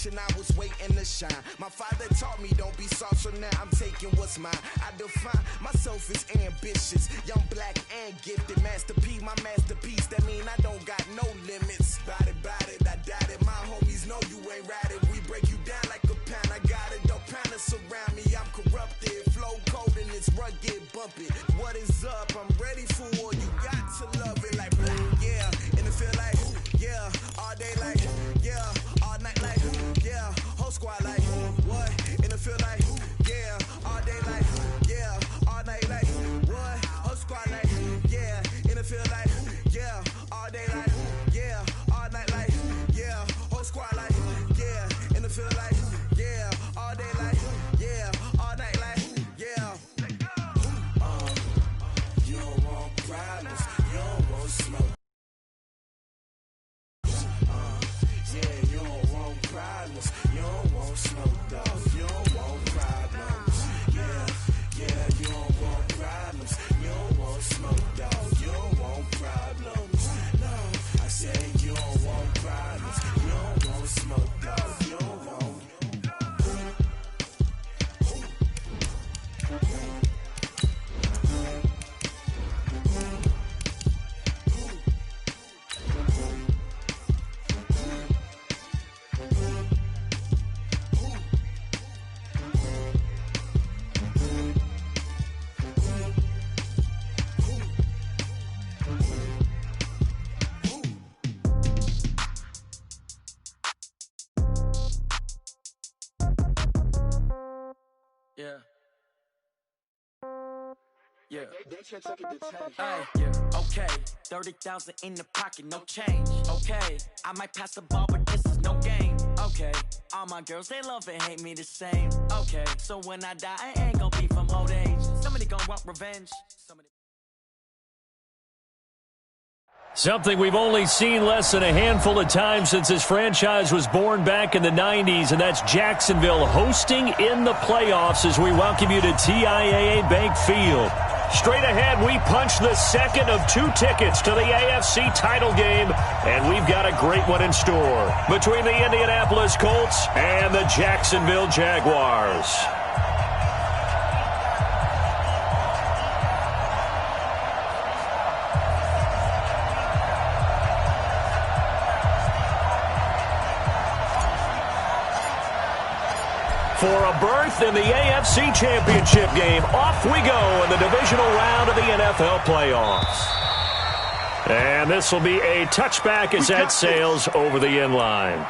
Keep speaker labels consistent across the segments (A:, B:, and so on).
A: generation, I was waiting to shine. My father taught me don't be soft, so now I'm taking what's mine. I define myself as ambitious, young, black, and gifted. Masterpiece, my masterpiece, that mean I don't got no limits. Bout it, I doubt it. My homies know you ain't ratted. We break you down like a pound. I got it, don't pound us around me. I'm corrupted, flow cold and it's rugged, bumpy. What is up? I'm ready for war. You got to love it like black, yeah. And it feel like, yeah, all day like, yeah, all night like, yeah, whole squad like, what? And it feel like, yeah, all day like, yeah, all night like, what? Whole squad like, yeah, and it feel like, yeah, all day like, yeah, all night like, yeah, whole squad like, yeah, and it feel like, yeah, all day like, yeah, all night like, yeah. You don't want problems, you don't want smoke. Yeah, you don't want problems, you don't want smoke, dog. You don't want problems. Yeah, you don't want problems, you don't want smoke, dog. You don't want problems. No, I said you don't want problems, you don't want smoke, dog. You don't want.
B: Yeah, okay. 30,000 in the pocket, no change. Okay, I might pass the ball, but this is no game. Okay, all my girls, they love and hate me the same. Okay, so when I die, I ain't gonna be from old age. Somebody gonna want revenge.
C: Something we've only seen less than a handful of times since this franchise was born back in the 90s, and that's Jacksonville hosting in the playoffs as we welcome you to TIAA Bank Field. Straight ahead, we punch the second of 2 tickets to the AFC title game, and we've got a great one in store between the Indianapolis Colts and the Jacksonville Jaguars. For a berth in the AFC Championship game, off we go in the divisional round of the NFL playoffs. And this will be a touchback as that sails over the end line.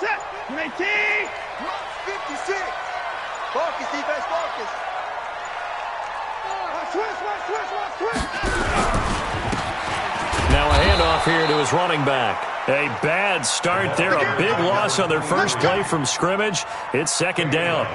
D: Set. 19. 56. Focus, defense, focus. Switch.
C: Now a handoff here to his running back. A bad start there. A big loss on their first play from scrimmage. It's second down.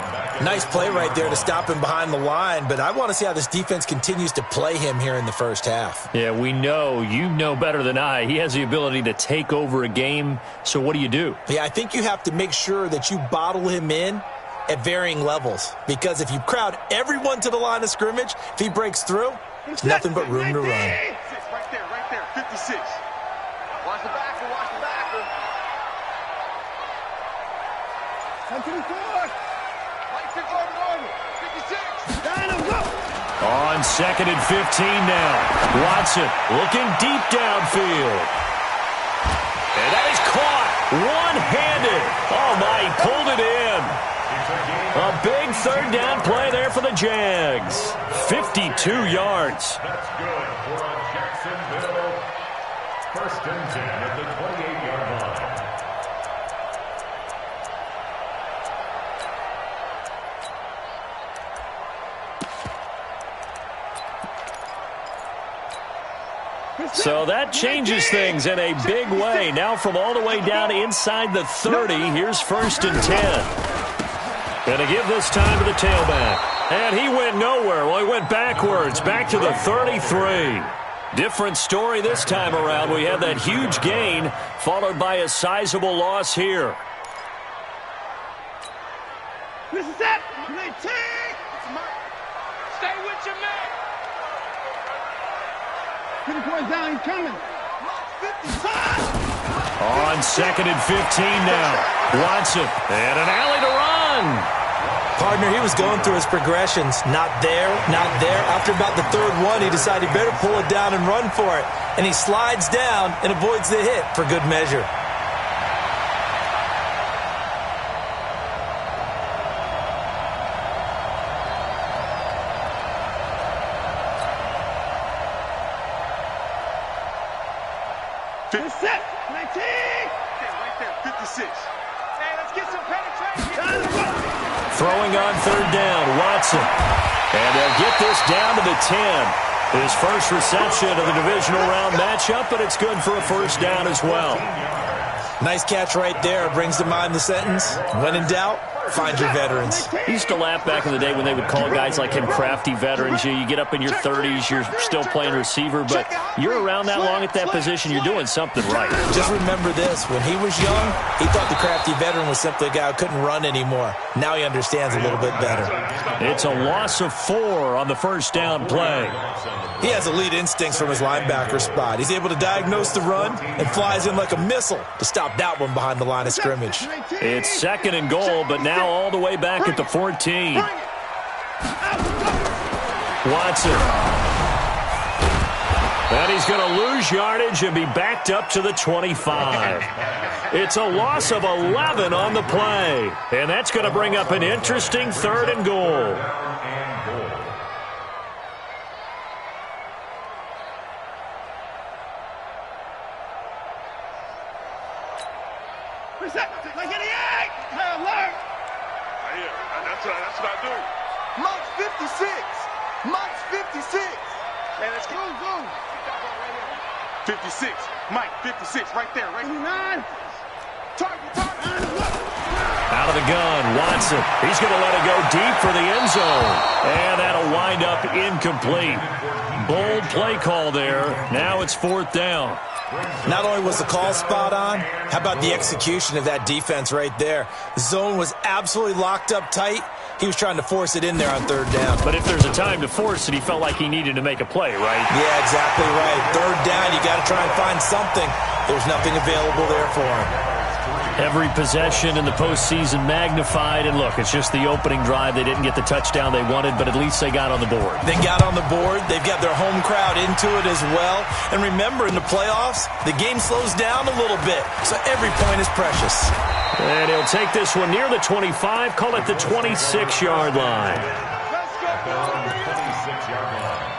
E: Nice play right there to stop him behind the line, but I want to see how this defense continues to play him here in the first half.
C: Yeah, we know. You know better than I. He has the ability to take over a game, so what do?
E: Yeah, I think you have to make sure that you bottle him in at varying levels, because if you crowd everyone to the line of scrimmage, if he breaks through, there's nothing but room to run.
D: Right there, 56. Watch the backer. Come to the floor. Right 56.
C: On second and 15 now. Watson looking deep downfield. And that is caught one-handed. Oh, my, he pulled it in. A big third down play there for the Jags. 52 yards.
F: That's good for a Jacksonville. First and 10 at the 28-yard line.
C: So that changes things in a big way. Now from all the way down inside the 30, here's 1st and 10. Going to give this time to the tailback. And he went nowhere. Well, he went backwards, back to the 33. Different story this time around. We had that huge gain, followed by a sizable loss here.
D: This is it. Stay with your man. 50 points down, he's coming.
C: On 2nd and 15 now. Watson, and an alley to run.
E: Partner, he was going through his progressions. Not there, not there. After about the 3rd one, he decided he better pull it down and run for it. And he slides down and avoids the hit for good measure.
D: It's set. 19. Right there, 56. Hey, let's get some penetration.
C: Throwing on 3rd down, Watson. And they'll get this down to the 10. His first reception of the divisional round matchup, but it's good for a 1st down as well.
E: Nice catch right there. Brings to mind the sentence, when in doubt, find your veterans.
C: I used to laugh back in the day when they would call guys like him crafty veterans. You get up in your 30s, you're still playing receiver, but you're around that long at that position, you're doing something right.
E: Just remember this. When he was young, he thought the crafty veteran was simply a guy who couldn't run anymore. Now he understands a little bit better.
C: It's a loss of 4 on the 1st down play.
E: He has elite instincts from his linebacker spot. He's able to diagnose the run and flies in like a missile to stop that one behind the line of scrimmage.
C: It's 2nd and goal, but now all the way back at the 14. Watson. And he's going to lose yardage and be backed up to the 25. It's a loss of 11 on the play. And that's going to bring up an interesting 3rd and goal.
D: That's what I do. March 56. March 56. Hey, let's go. 56. Mike, 56. Right there. Right there. Target.
C: Out of the gun, Watson. He's going to let it go deep for the end zone. And that'll wind up incomplete. Bold play call there. Now it's 4th down.
E: Not only was the call spot on, how about the execution of that defense right there? The zone was absolutely locked up tight. He was trying to force it in there on 3rd down.
C: But if there's a time to force it, he felt like he needed to make a play, right?
E: Yeah, exactly right. 3rd down, you got to try and find something. There's nothing available there for him.
C: Every possession in the postseason magnified. And look, it's just the opening drive. They didn't get the touchdown they wanted, but at least they got on the board.
E: They got on the board. They've got their home crowd into it as well. And remember, in the playoffs, the game slows down a little bit, so every point is precious.
C: And he'll take this one near the 25, call it the 26-yard line.
D: Let's go.
F: 26-yard line.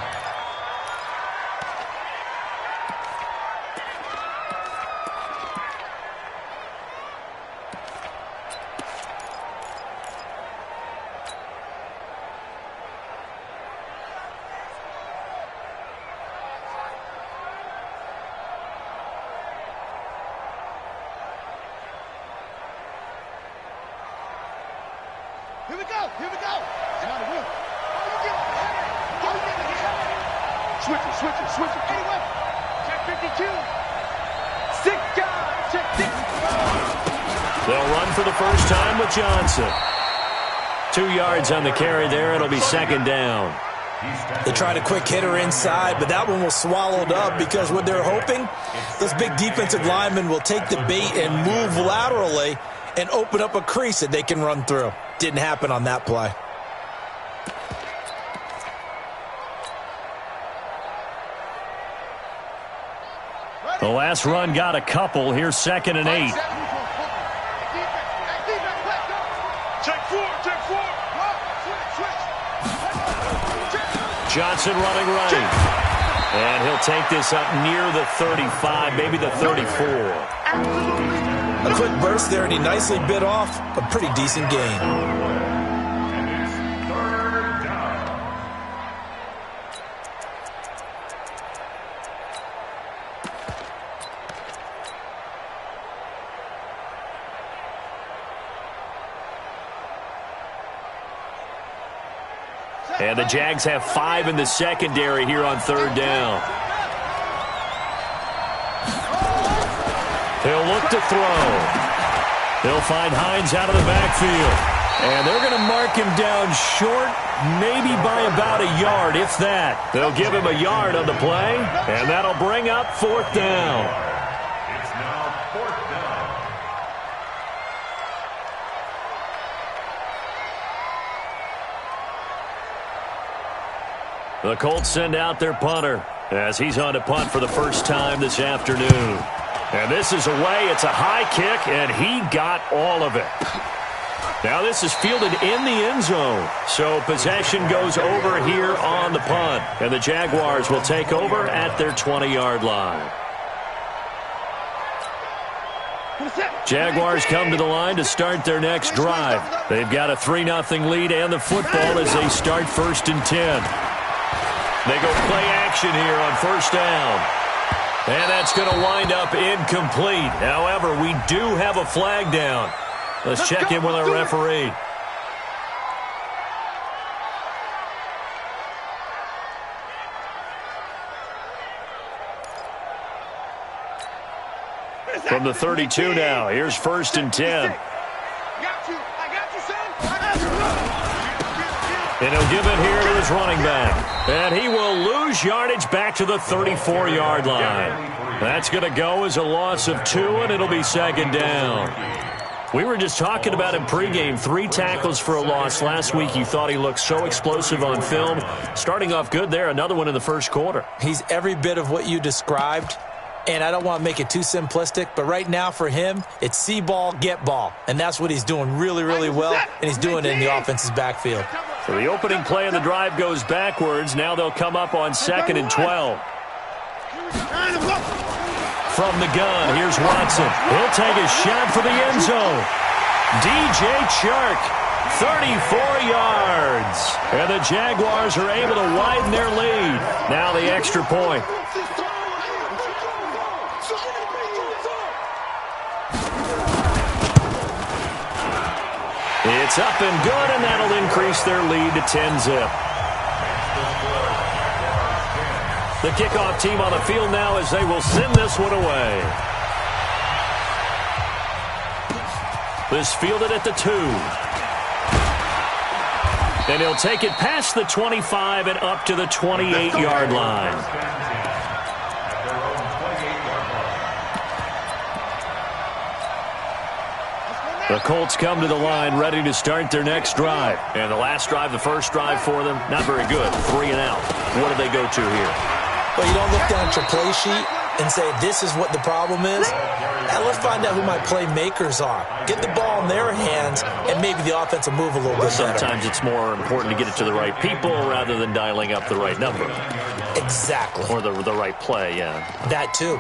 D: Here we go. It's not a win. Switch it. Anyway. Check 52. 6 guys. Check 6.
C: They'll run for the first time with Johnson. 2 yards on the carry there. It'll be 2nd down.
E: They tried a quick hitter inside, but that one was swallowed up because what they're hoping, those big defensive linemen will take the bait and move laterally and open up a crease that they can run through. Didn't happen on that play.
C: The last run got a couple. Here's 2nd and 8.
D: Check 4.
C: Johnson running right. And he'll take this up near the 35, maybe the 34.
E: A quick burst there, and he nicely bit off a pretty decent gain.
F: And it's 3rd down.
C: And the Jags have 5 in the secondary here on 3rd down. He'll look to throw. He'll find Hines out of the backfield. And they're going to mark him down short, maybe by about a yard, if that. They'll give him a yard on the play, and that'll bring up 4th down.
F: It's now 4th down.
C: The Colts send out their punter as he's on to punt for the first time this afternoon. And this is away. It's a high kick, and he got all of it. Now this is fielded in the end zone. So possession goes over here on the punt. And the Jaguars will take over at their 20-yard line. Jaguars come to the line to start their next drive. They've got a 3-0 lead and the football as they start 1st and 10. They go play action here on 1st down. And that's going to wind up incomplete. However, we do have a flag down. Let's check in with our referee. From the 32 now, here's 1st and 10. And he'll give it here to his running back. And he will lose yardage back to the 34-yard line. That's going to go as a loss of 2, and it'll be 2nd down. We were just talking about him pregame. 3 tackles for a loss. Last week you thought he looked so explosive on film. Starting off good there. Another one in the first quarter.
E: He's every bit of what you described. And I don't want to make it too simplistic, but right now for him, it's see ball, get ball. And that's what he's doing really, really well, and he's doing it in the offense's backfield.
C: So the opening play of the drive goes backwards. Now they'll come up on 2nd and 12. From the gun, here's Watson. He'll take a shot for the end zone. DJ Chark, 34 yards. And the Jaguars are able to widen their lead. Now the extra point. It's up and good, and that'll increase their lead to 10-zip. The kickoff team on the field now as they will send this one away. This fielded at the 2. And he'll take it past the 25 and up to the 28-yard line. The Colts come to the line ready to start their next drive. And the last drive, the first drive for them, not very good. 3 and out. What do they go to here?
E: Well, you don't look down at your play sheet and say, this is what the problem is. Now let's find out who my playmakers are. Get the ball in their hands, and maybe the offense will move a little bit better.
C: Sometimes it's more important to get it to the right people rather than dialing up the right number.
E: Exactly.
C: Or the right play, yeah.
E: That too.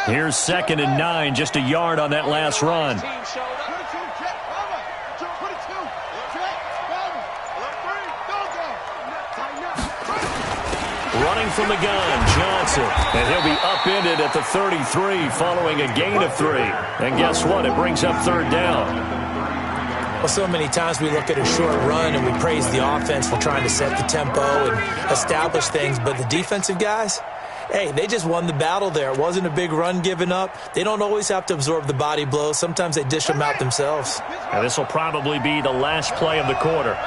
C: Here's 2nd and 9, just a yard on that last run. Running from the gun, Johnson. And he'll be upended at the 33 following a gain of 3. And guess what? It brings up 3rd down.
E: Well, so many times we look at a short run and we praise the offense for trying to set the tempo and establish things. But the defensive guys, hey, they just won the battle there. It wasn't a big run given up. They don't always have to absorb the body blows. Sometimes they dish them out themselves.
C: And this will probably be the last play of the quarter.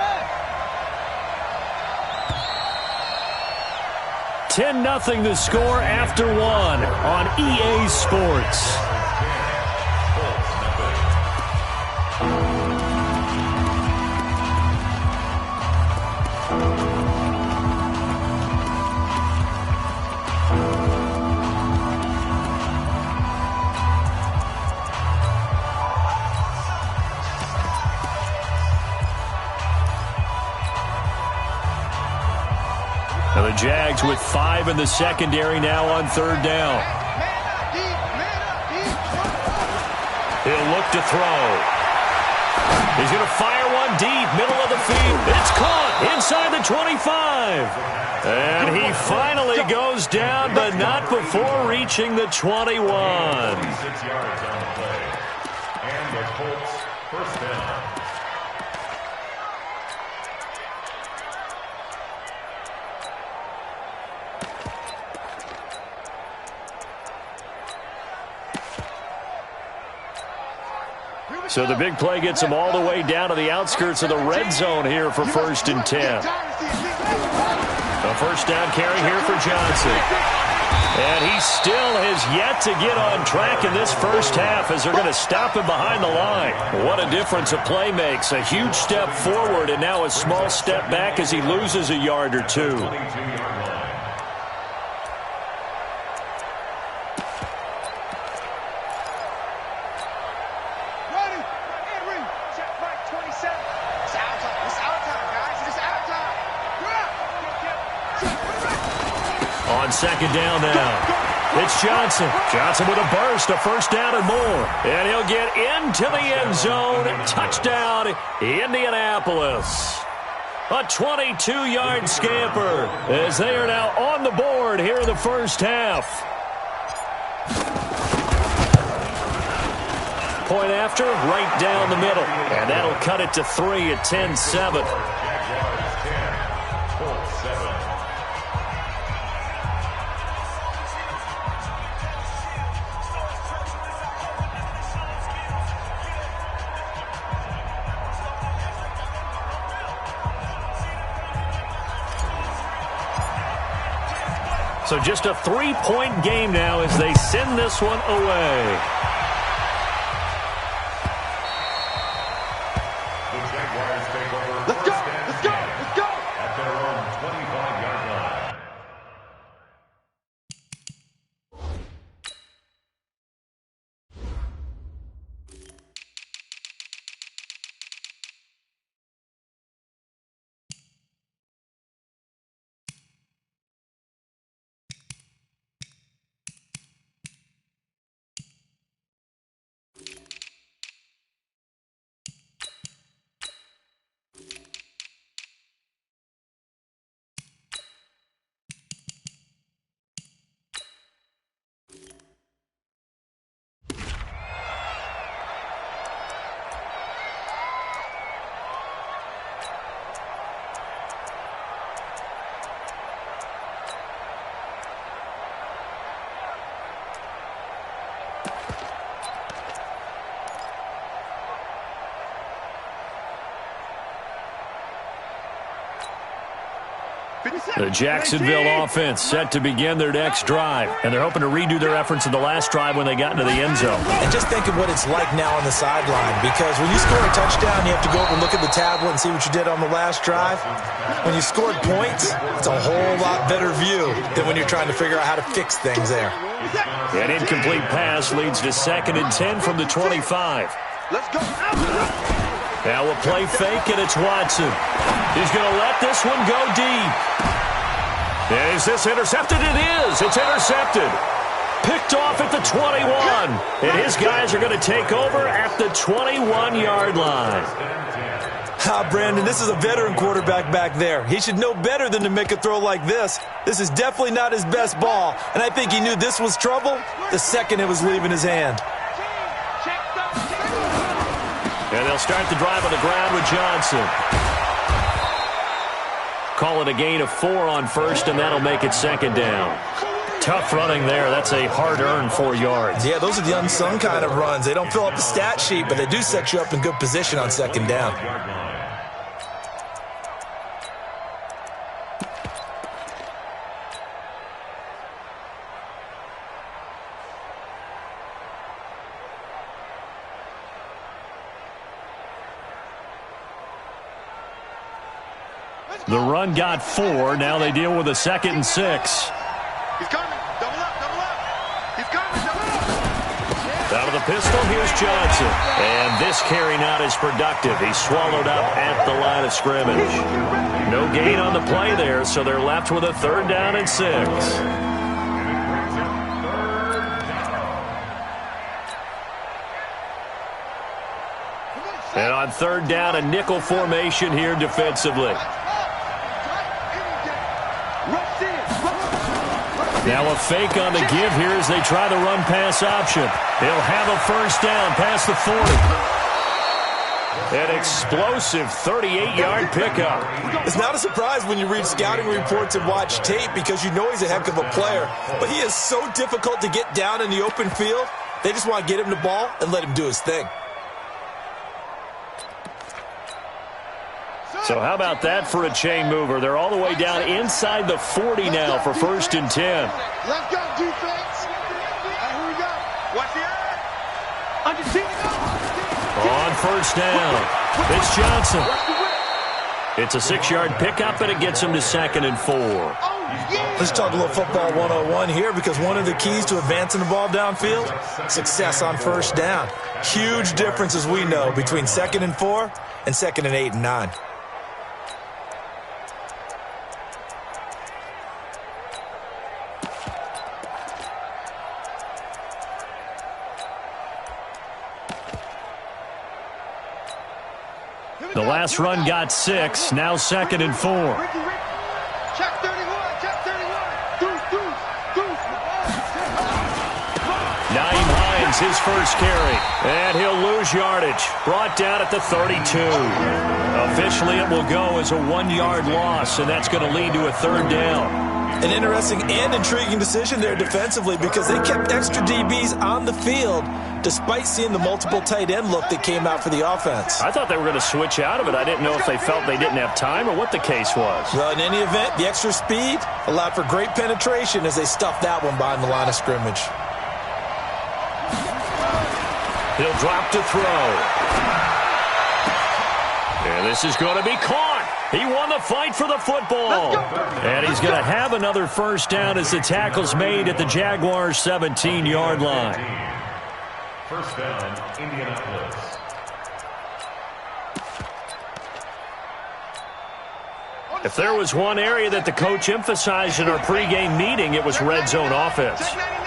C: 10-0 the score after 1 on EA Sports. Now the Jags with 5 in the secondary now on 3rd down. He'll look to throw. He's going to fire one deep, middle of the field. It's caught inside the 25. And he finally goes down, but not before reaching the 21.
F: 6 yards on the play. And the Colts first down.
C: So the big play gets him all the way down to the outskirts of the red zone here for 1st and 10. A first down carry here for Johnson. And he still has yet to get on track in this first half as they're going to stop him behind the line. What a difference a play makes. A huge step forward and now a small step back as he loses a yard or two. On second down now, it's Johnson. Johnson with a burst, a first down and more. And he'll get into the end zone. Touchdown, Indianapolis. A 22-yard scamper as they are now on the board here in the first half. Point after, right down the middle. And that'll cut it to 3 at 10-7. So just a 3-point game now as they send this one away.
F: The Jaguars take over. Let's go! Let's go! Let's go! At their own 25-yard line.
C: The Jacksonville offense set to begin their next drive, and they're hoping to redo their efforts in the last drive when they got into the end zone.
E: And just think of what it's like now on the sideline, because when you score a touchdown, you have to go over and look at the tablet and see what you did on the last drive. When you scored points, it's a whole lot better view than when you're trying to figure out how to fix things there.
C: An incomplete pass leads to 2nd and 10 from the 25.
D: Let's go.
C: Now a play fake, and it's Watson. He's going to let this one go deep. And is this intercepted? It is. It's intercepted. Picked off at the 21. And his guys are going to take over at the 21-yard line.
E: Brandon, this is a veteran quarterback back there. He should know better than to make a throw like this. This is definitely not his best ball. And I think he knew this was trouble the second it was leaving his hand.
C: And they'll start the drive on the ground with Johnson. Call it a gain of 4 on first, and that'll make it 2nd down. Tough running there. That's a hard-earned 4 yards.
E: Yeah, those are the unsung kind of runs. They don't fill up the stat sheet, but they do set you up in good position on 2nd down.
C: The run got 4. Now they deal with a 2nd and 6.
D: He's coming. Double up. Double up. He's coming. Double up.
C: Out of the pistol, here's Johnson. And this carry not as productive. He's swallowed up at the line of scrimmage. No gain on the play there, so they're left with a 3rd down and 6. And on third down, a nickel formation here defensively. Now a fake on the give here as they try the run-pass option. They'll have a first down past the 40. An explosive 38-yard pickup.
E: It's not a surprise when you read scouting reports and watch tape because you know he's a heck of a player. But he is so difficult to get down in the open field. They just want to get him the ball and let him do his thing.
C: So how about that for a chain mover? They're all the way down inside the 40 now for 1st and 10.
D: Let's go, defense. Here we go. Watch the eye.
C: On first down, it's Johnson. It's a 6-yard pickup, and it gets him to 2nd and 4.
E: Let's talk a little football 101 here because one of the keys to advancing the ball downfield, success on first down. Huge difference, as we know, between 2nd and 4 and 2nd and 8 and 9.
C: The last run got 6, now 2nd and 4.
D: Check 31, check 31. Deuce.
C: Naeem Hines, his first carry. And he'll lose yardage. Brought down at the 32. Officially, it will go as a 1-yard loss, and that's going to lead to a 3rd down.
E: An interesting and intriguing decision there defensively because they kept extra DBs on the field despite seeing the multiple tight end look that came out for the offense.
C: I thought they were going to switch out of it. I didn't know if they felt they didn't have time or what the case was.
E: Well, in any event, the extra speed allowed for great penetration as they stuffed that one behind the line of scrimmage.
C: He'll drop to throw. And this is going to be caught. He won the fight for the football. And he's going to have another first down as the tackle's made at the Jaguars' 17-yard line.
F: First down, Indianapolis.
C: If there was one area that the coach emphasized in our pregame meeting, it was red zone offense.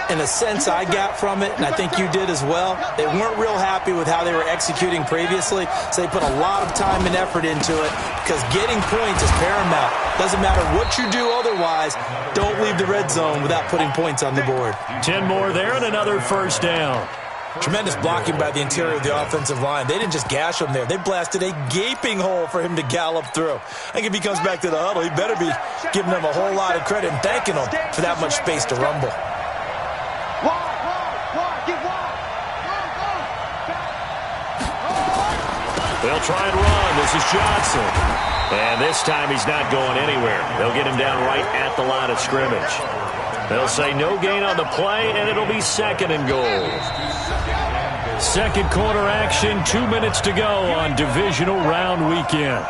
E: In a sense I got from it, and I think you did as well, they weren't real happy with how they were executing previously, so they put a lot of time and effort into it because getting points is paramount. Doesn't matter what you do otherwise, don't leave the red zone without putting points on the board.
C: 10 more there and another first down.
E: Tremendous blocking by the interior of the offensive line. They didn't just gash him there. They blasted a gaping hole for him to gallop through. I think if he comes back to the huddle, he better be giving them a whole lot of credit and thanking them for that much space to rumble.
C: They'll try and run. This is Johnson. And this time he's not going anywhere. They'll get him down right at the line of scrimmage. They'll say no gain on the play, and it'll be 2nd and goal. Second quarter action, 2 minutes to go on divisional round weekend.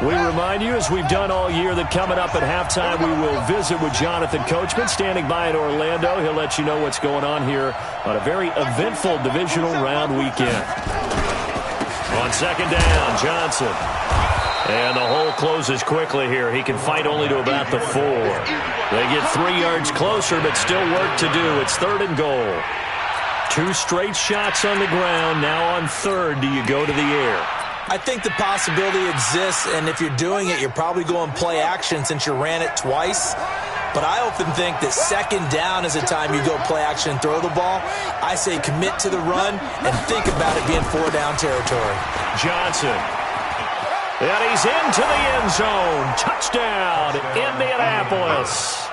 C: We remind you, as we've done all year, that coming up at halftime, we will visit with Jonathan Coachman, standing by in Orlando. He'll let you know what's going on here on a very eventful divisional round weekend. On 2nd down, Johnson. And the hole closes quickly here. He can fight only to about the 4. They get 3 yards closer, but still work to do. It's 3rd and goal. 2 straight shots on the ground. Now on 3rd, do you go to the air?
E: I think the possibility exists, and if you're doing it, you're probably going play action since you ran it twice. But I often think that 2nd down is the time you go play action and throw the ball. I say commit to the run and think about it being 4-down territory.
C: Johnson. And he's into the end zone. Touchdown, Indianapolis.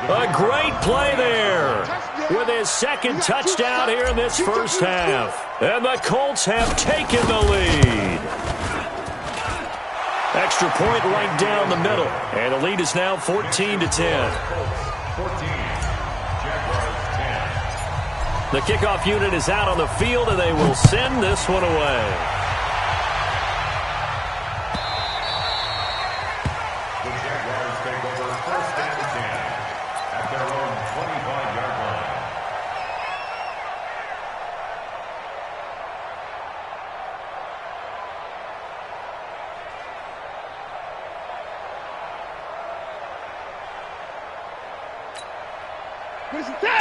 C: A great play there with his 2nd touchdown here in this first half. And the Colts have taken the lead. Extra point right down the middle. And the lead is now 14-10.
F: 14, Jaguars 10.
C: The kickoff unit is out on the field, and they will send this one away.
F: The Jaguars take over 1st and 10 at their own 25-yard line.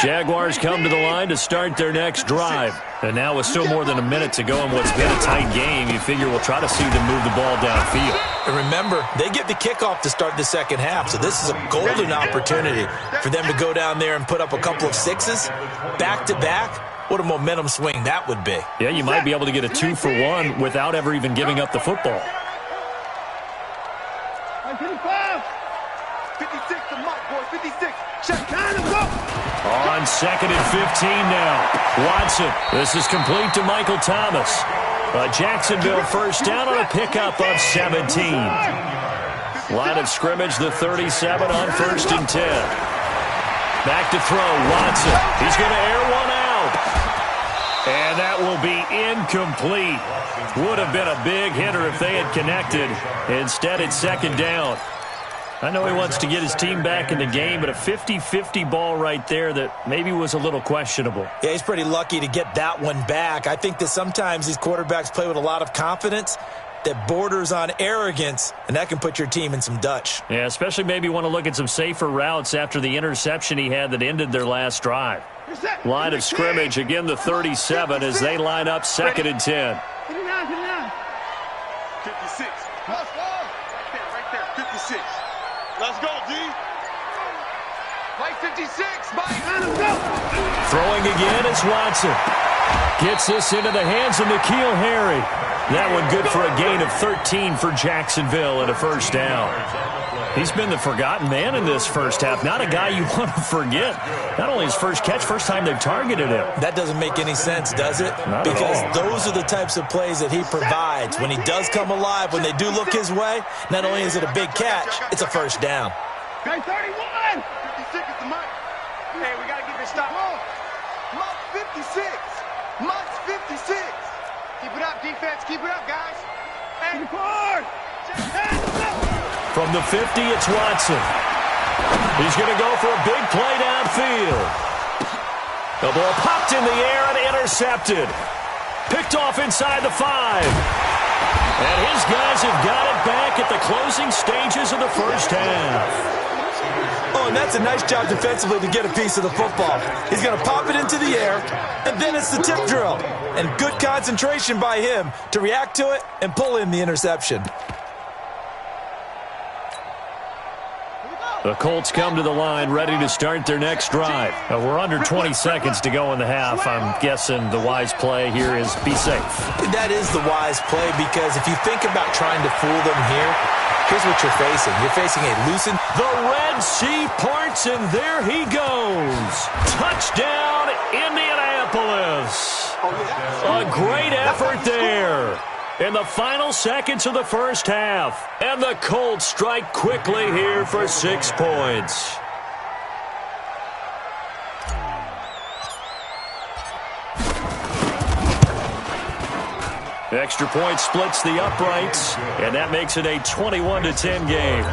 C: Jaguars come to the line to start their next drive. And now with still more than a minute to go in what's been a tight game, you figure we'll try to see them move the ball downfield.
E: And remember, they get the kickoff to start the second half, so this is a golden opportunity for them to go down there and put up a couple of sixes back-to-back. What a momentum swing that would be.
C: Yeah, you might be able to get a 2-for-1 without ever even giving up the football.
D: 56 to Mike, boys, 56. Check, time to go.
C: On 2nd and 15 now. Watson. This is complete to Michael Thomas. A Jacksonville first down on a pickup of 17. Line of scrimmage, the 37 on 1st and 10. Back to throw, Watson. He's going to air one out. And that will be incomplete. Would have been a big hitter if they had connected. Instead, it's 2nd down. I know he wants to get his team back in the game, but a 50-50 ball right there that maybe was a little questionable.
E: Yeah, he's pretty lucky to get that one back. I think that sometimes these quarterbacks play with a lot of confidence that borders on arrogance, and that can put your team in some Dutch.
C: Yeah, especially maybe want to look at some safer routes after the interception he had that ended their last drive. Line of scrimmage, again the 37 as they line up 2nd and 10.
D: 56. Right there, 56. Let's go, D. Play 56, Mike.
C: Throwing again is Watson. Gets this into the hands of N'Keal Harry. That one good for a gain of 13 for Jacksonville and a first down. He's been the forgotten man in this first half. Not a guy you want to forget. Not only his first catch, first time they've targeted him.
E: That doesn't make any sense, does it?
C: Not
E: because
C: at all.
E: those are the types of plays that he provides. When he does come alive, when they do look his way, not only is it a big catch, it's a first down.
D: Okay, 31. 56 is the mark. Hey, we got to get this stop. Mark 56. Mark 56. Keep it up, defense. Keep it up, guys. Hey, record.
C: From the 50, it's Watson. He's going to go for a big play downfield. The ball popped in the air and intercepted. Picked off inside the 5. And his guys have got it back at the closing stages of the first half.
E: Oh, and that's a nice job defensively to get a piece of the football. He's going to pop it into the air, and then it's the tip drill. And good concentration by him to react to it and pull in the interception.
C: The Colts come to the line ready to start their next drive. We're under 20 seconds to go in the half. I'm guessing the wise play here is be safe.
E: That is the wise play because if you think about trying to fool them here, here's what you're facing. You're facing a loosened...
C: The Red Sea parts, and there he goes. Touchdown, Indianapolis. A great effort there in the final seconds of the first half. And the Colts strike quickly here for 6 points. Extra point splits the uprights, and that makes it a 21-10 game.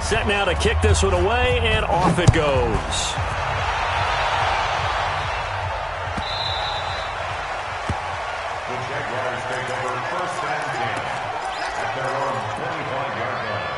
C: Set now to kick this one away, and off it goes.
F: The Jaguars take over 1st and 10 at their own 25-yard line.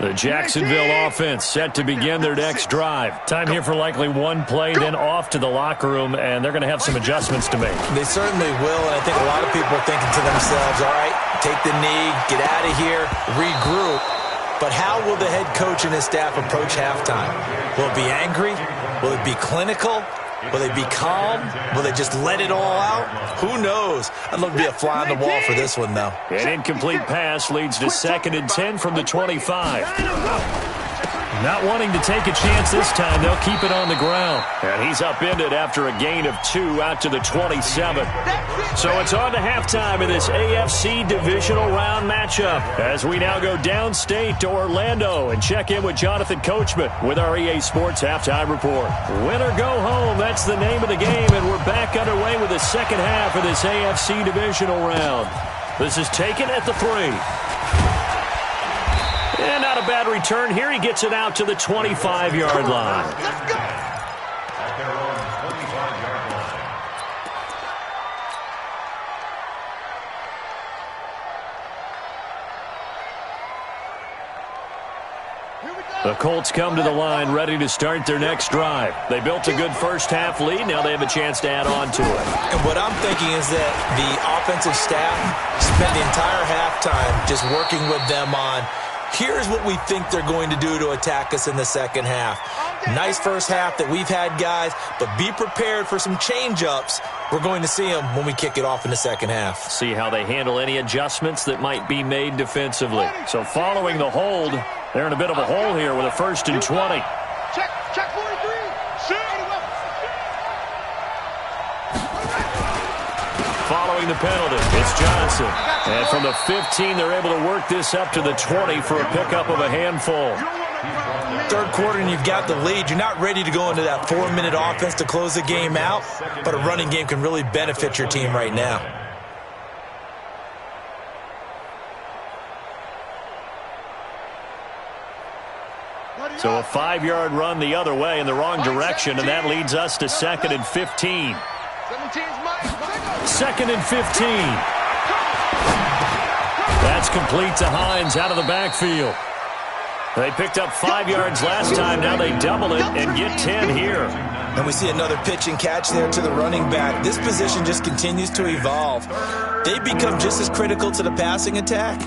C: The Jacksonville offense set to begin their next drive. Time here for likely one play, then off to the locker room, and they're going to have some adjustments to make.
E: They certainly will, and I think a lot of people are thinking to themselves, all right, take the knee, get out of here, regroup. But how will the head coach and his staff approach halftime? Will it be angry? Will it be clinical? Will they be calm? Will they just let it all out? Who knows? I'd love to be a fly on the wall for this one, though.
C: An incomplete pass leads to 2nd and 10 from the 25. Not wanting to take a chance this time, they'll keep it on the ground. And he's upended after a gain of 2 out to the 27. So it's on to halftime in this AFC divisional round matchup as we now go downstate to Orlando and check in with Jonathan Coachman with our EA Sports Halftime Report. Win or go home, that's the name of the game, and we're back underway with the second half of this AFC divisional round. This is taken at the 3. And not a bad return here. He gets it out to the 25-yard line.
F: Let's go. At their own 25-yard line.
C: The Colts come to the line ready to start their next drive. They built a good first-half lead. Now they have a chance to add on to it.
E: And what I'm thinking is that the offensive staff spent the entire halftime just working with them on, here's what we think they're going to do to attack us in the second half. Nice first half that we've had, guys, but be prepared for some change-ups. We're going to see them when we kick it off in the second half.
C: See how they handle any adjustments that might be made defensively. So following the hold, they're in a bit of a hole here with a 1st and 20.
D: Check 43.
C: Following the penalty, it's Johnson. And from the 15, they're able to work this up to the 20 for a pickup of a handful.
E: Third quarter and you've got the lead. You're not ready to go into that 4-minute offense to close the game out, but a running game can really benefit your team right now.
C: So a 5-yard run the other way in the wrong direction, and that leads us to 2nd and 15. 2nd and 15. That's complete to Hines out of the backfield. They picked up 5 yards last time. Now they double it and get 10 here.
E: And we see another pitch and catch there to the running back. This position just continues to evolve. They become just as critical to the passing attack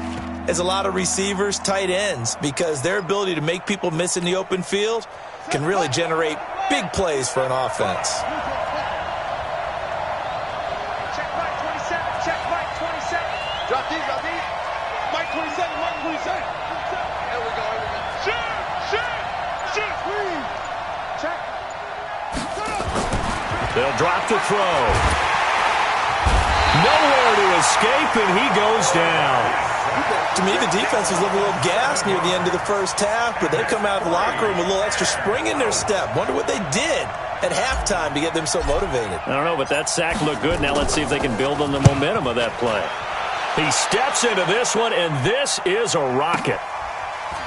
E: as a lot of receivers, tight ends, because their ability to make people miss in the open field can really generate big plays for an offense.
D: Check Mike 27. Check Mike 27. Drop these. Mike 27. Mike 27. There we go. Shoot. Please. Check.
C: They'll drop the throw. Nowhere to escape, and he goes down.
E: To me, the defense was a little gas near the end of the first half, but they come out of the locker room with a little extra spring in their step. Wonder what they did at halftime to get them so motivated.
C: I don't know, but that sack looked good. Now let's see if they can build on the momentum of that play. He steps into this one, and this is a rocket.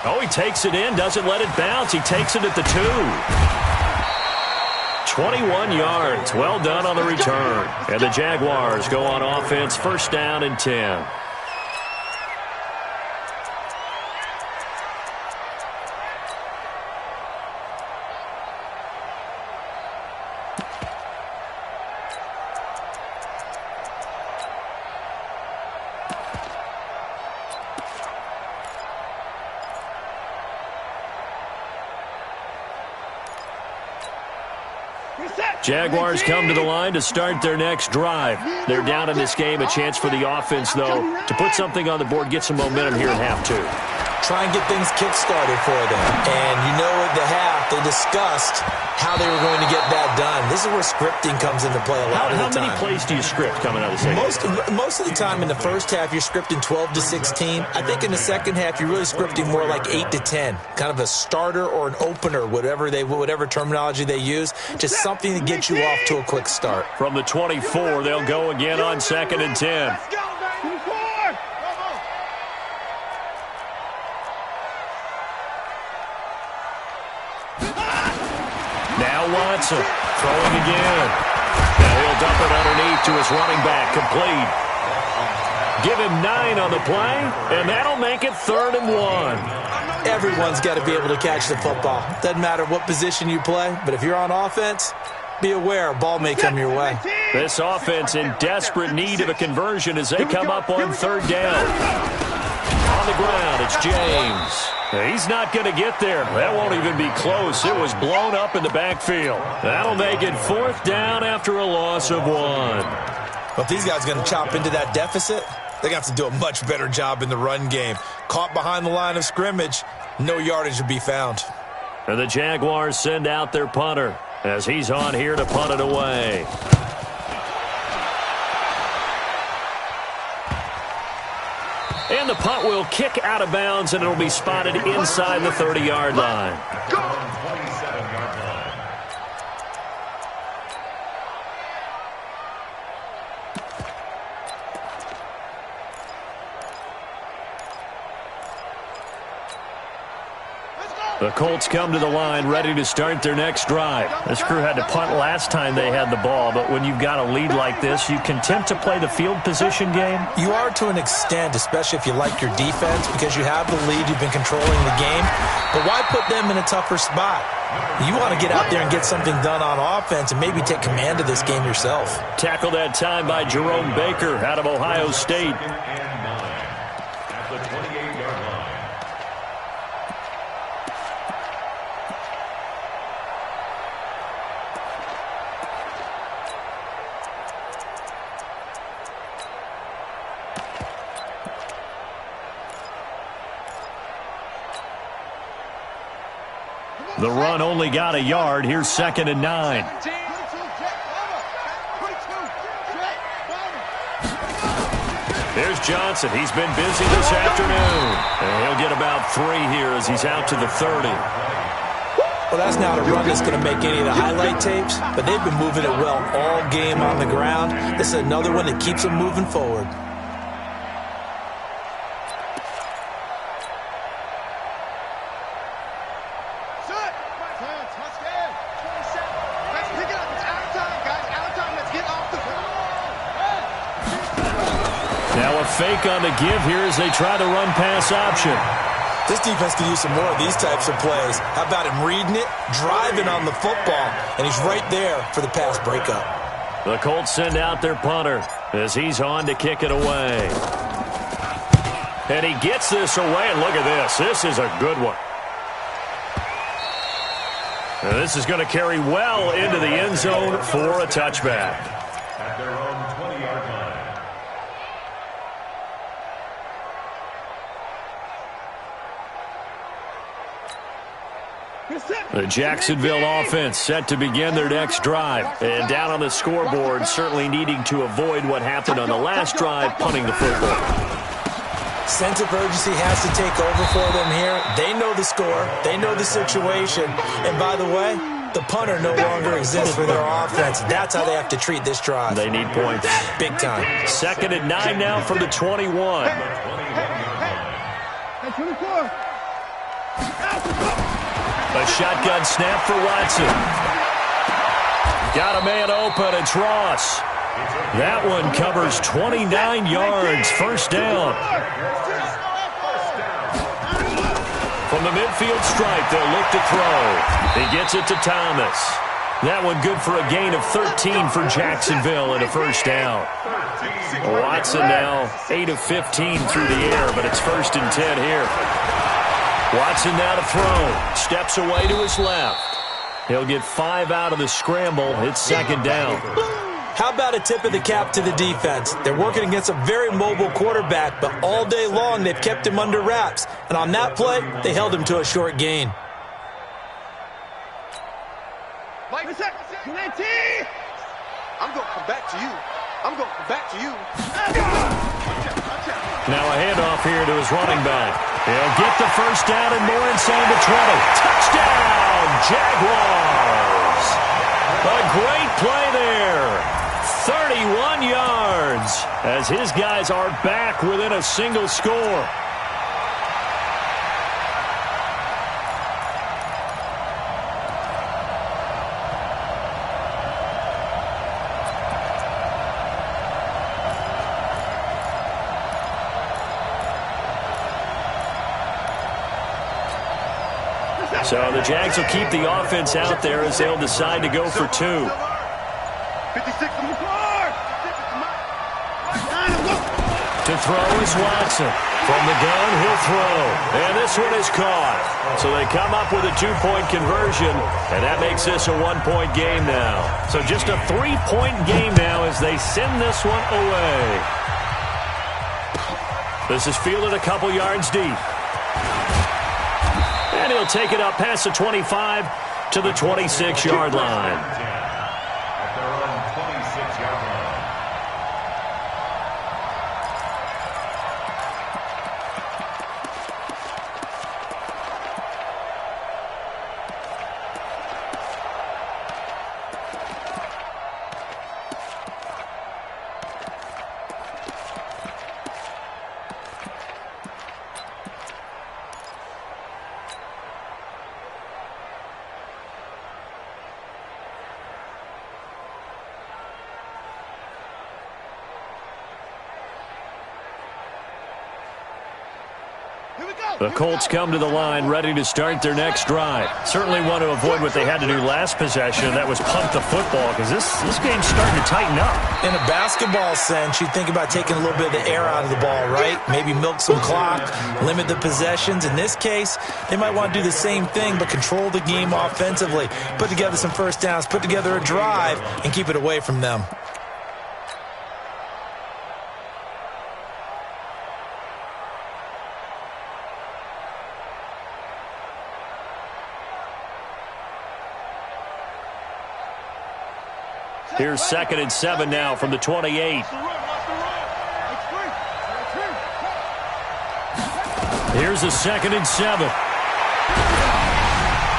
C: Oh, he takes it in, doesn't let it bounce. He takes it at the 2. 21 yards. Well done on the return. And the Jaguars go on offense, 1st down and 10. Jaguars come to the line to start their next drive. They're down in this game. A chance for the offense, though, to put something on the board, get some momentum here in half 2.
E: Try and get things kick-started for them. And you know at the half, they discussed how they were going to get that done. This is where scripting comes into play a lot of the time.
C: How many plays do you script coming out of the second?
E: Most of the time in the first half, you're scripting 12 to 16. I think in the second half, you're really scripting more like 8 to 10. Kind of a starter or an opener, whatever terminology they use. Just something to get you off to a quick start.
C: From the 24, they'll go again on 2nd and 10.
D: Let's go, baby.
C: Now Watson throwing again. Now he'll dump it underneath to his running back, complete. Give him 9 on the play, and that'll make it 3rd and 1.
E: Everyone's got to be able to catch the football. Doesn't matter what position you play, but if you're on offense, be aware a ball may come your way.
C: This offense in desperate need of a conversion as they come up on 3rd down. On the ground, it's James. He's not going to get there. That won't even be close. It was blown up in the backfield. That'll make it 4th down after a loss of 1.
E: But if these guys are going to chop into that deficit, they're going to have to do a much better job in the run game. Caught behind the line of scrimmage, no yardage to be found.
C: And the Jaguars send out their punter as he's on here to punt it away. And the punt will kick out of bounds, and it'll be spotted inside the 30-yard line. The Colts come to the line ready to start their next drive. This crew had to punt last time they had the ball, but when you've got a lead like this, you content to play the field position game?
E: You are to an extent, especially if you like your defense, because you have the lead, you've been controlling the game. But why put them in a tougher spot? You want to get out there and get something done on offense and maybe take command of this game yourself.
C: Tackled that time by Jerome Baker out of Ohio State.
F: At the 28-yard line.
C: The run only got a yard. Here's 2nd and 9. Here's Johnson. He's been busy this afternoon. And he'll get about 3 here as he's out to the 30.
E: Well, that's not a run that's going to make any of the highlight tapes, but they've been moving it well all game on the ground. This is another one that keeps them moving forward.
C: Now a fake on the give here as they try to run pass option.
E: This defense could use some more of these types of plays. How about him reading it, driving on the football, and he's right there for the pass breakup.
C: The Colts send out their punter as he's on to kick it away. And he gets this away, and look at this. This is a good one. And this is going to carry well into the end zone for a touchback.
F: At their own 20-yard line.
C: The Jacksonville offense set to begin their next drive. And down on the scoreboard, certainly needing to avoid what happened on the last drive, punting the football.
E: Sense of urgency has to take over for them here. They know the score. They know the situation. And by the way, the punter no longer exists for their offense. That's how they have to treat this drive.
C: They need points.
E: Big time.
C: 2nd and 9 now from the 21. A shotgun snap for Watson. Got a man open. It's Ross. That one covers 29 yards. First down. From the midfield stripe, they'll look to throw. He gets it to Thomas. That one good for a gain of 13 for Jacksonville and a first down. Watson now 8 of 15 through the air, but it's 1st and 10 here. Watson now to throw. Steps away to his left. He'll get 5 out of the scramble. It's 2nd down.
E: How about a tip of the cap to the defense? They're working against a very mobile quarterback, but all day long they've kept him under wraps. And on that play, they held him to a short gain.
D: I'm going to come back to you. I'm going to come back to you.
C: Now a handoff here to his running back. He'll get the first down and more inside the 20. Touchdown, Jaguars! A great play there. 31 yards as his guys are back within a single score. So the Jags will keep the offense out there as they'll decide to go for 2.
D: 56 on the board.
C: To throw is Watson. From the gun, he'll throw. And this one is caught. So they come up with a 2-point conversion, and that makes this a 1-point game now. So just a 3-point game now as they send this one away. This is fielded a couple yards deep. And he'll take it up past the 25 to the 26-yard line.
F: At their own 26-yard line.
C: The Colts come to the line ready to start their next drive. Certainly want to avoid what they had to do last possession. That was punt the football because this game's starting to tighten up.
E: In a basketball sense, you think about taking a little bit of the air out of the ball, right? Maybe milk some clock, limit the possessions. In this case, they might want to do the same thing but control the game offensively, put together some first downs, put together a drive, and keep it away from them.
C: Here's 2nd and 7 now from the 28. Here's a 2nd and 7.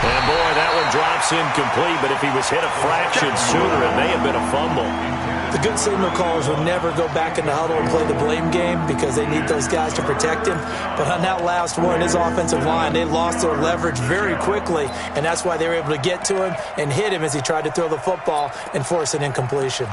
C: And boy, that one drops incomplete, but if he was hit a fraction sooner, it may have been a fumble.
E: The good signal callers will never go back in the huddle and play the blame game because they need those guys to protect him. But on that last one, his offensive line, they lost their leverage very quickly, and that's why they were able to get to him and hit him as he tried to throw the football and force an incompletion.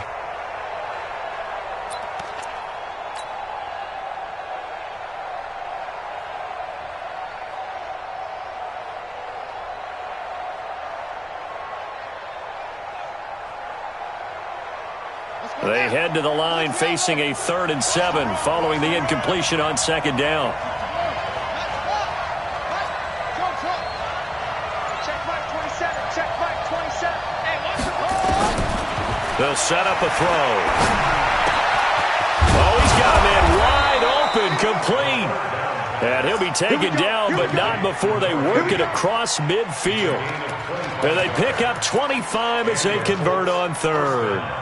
C: They head to the line facing a 3rd and 7 following the incompletion on 2nd down. They'll set up a throw. Oh, he's got a man wide open, complete. And he'll be taken down, but not before they work it across midfield. And they pick up 25 as they convert on 3rd.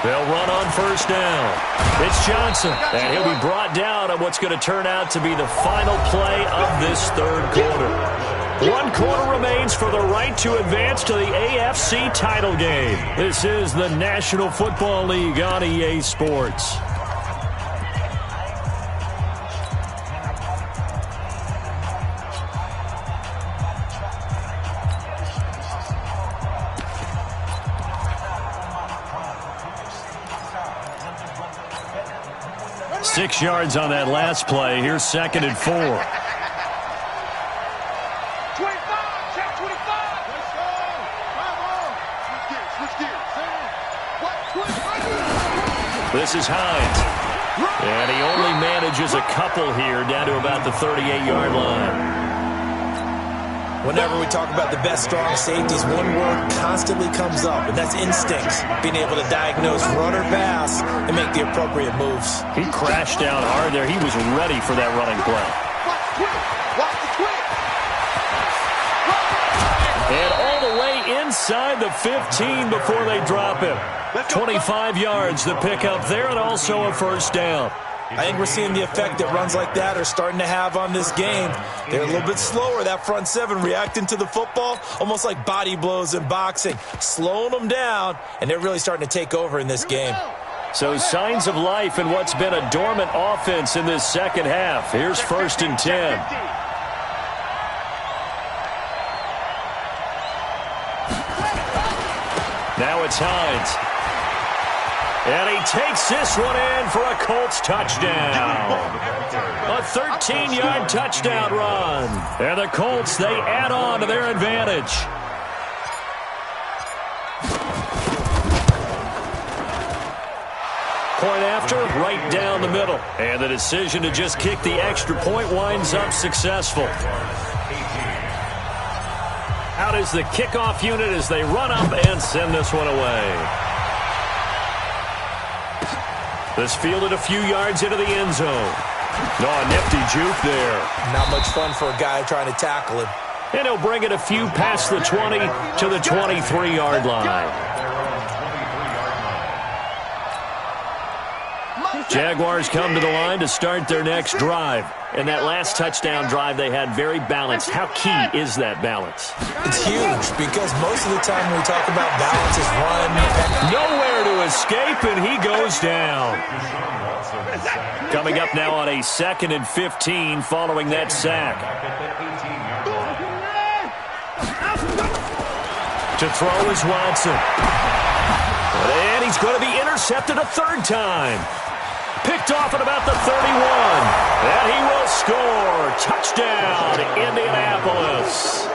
C: They'll run on 1st down. It's Johnson, and he'll be brought down on what's going to turn out to be the final play of this 3rd quarter. 1 quarter remains for the right to advance to the AFC title game. This is the National Football League on EA Sports. Six yards on that last play. Here's 2nd and 4.
D: 25, check 25. Let's go. Come on.
C: This is Hines. And he only manages a couple here down to about the 38-yard line.
E: Whenever we talk about the best strong safeties, one word constantly comes up, and that's instincts. Being able to diagnose run or pass and make the appropriate moves.
C: He crashed down hard there. He was ready for that running play. And all the way inside the 15 before they drop him. 25 yards to pick up there, and also a 1st down.
E: I think we're seeing the effect that runs like that are starting to have on this game. They're a little bit slower, that front 7, reacting to the football, almost like body blows in boxing, slowing them down, and they're really starting to take over in this game.
C: So signs of life in what's been a dormant offense in this 2nd half. Here's 1st and 10. Now it's Hines. And he takes this one in for a Colts touchdown. A 13-yard touchdown run. And the Colts, they add on to their advantage. Point after, right down the middle. And the decision to just kick the extra point winds up successful. Out is the kickoff unit as they run up and send this one away. This fielded a few yards into the end zone. Oh, nifty juke there.
E: Not much fun for a guy trying to tackle him.
C: And he'll bring it a few past the 20 to the 23-yard line. Jaguars come to the line to start their next drive. And that last touchdown drive they had very balanced. How key is that balance?
E: It's huge because most of the time when we talk about balance is run.
C: Nowhere to escape, and he goes down. Coming up now on a 2nd and 15 following that sack. To throw is Watson. And he's going to be intercepted a third time. Picked off at about the 31. And he will score. Touchdown, Indianapolis.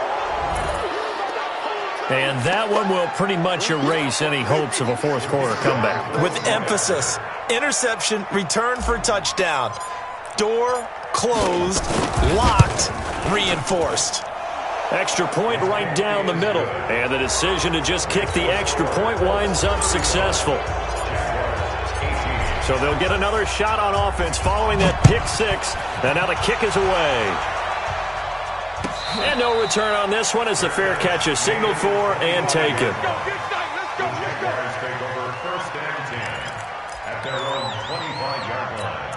C: And that one will pretty much erase any hopes of a fourth quarter comeback.
E: With emphasis, interception, return for touchdown. Door closed, locked, reinforced.
C: Extra point right down the middle. And the decision to just kick the extra point winds up successful. So they'll get another shot on offense following that pick six. And now the kick is away. And no return on this one as the fair catch is signaled for and taken.
F: Jaguars take over 1st and 10 at their own 25-yard line.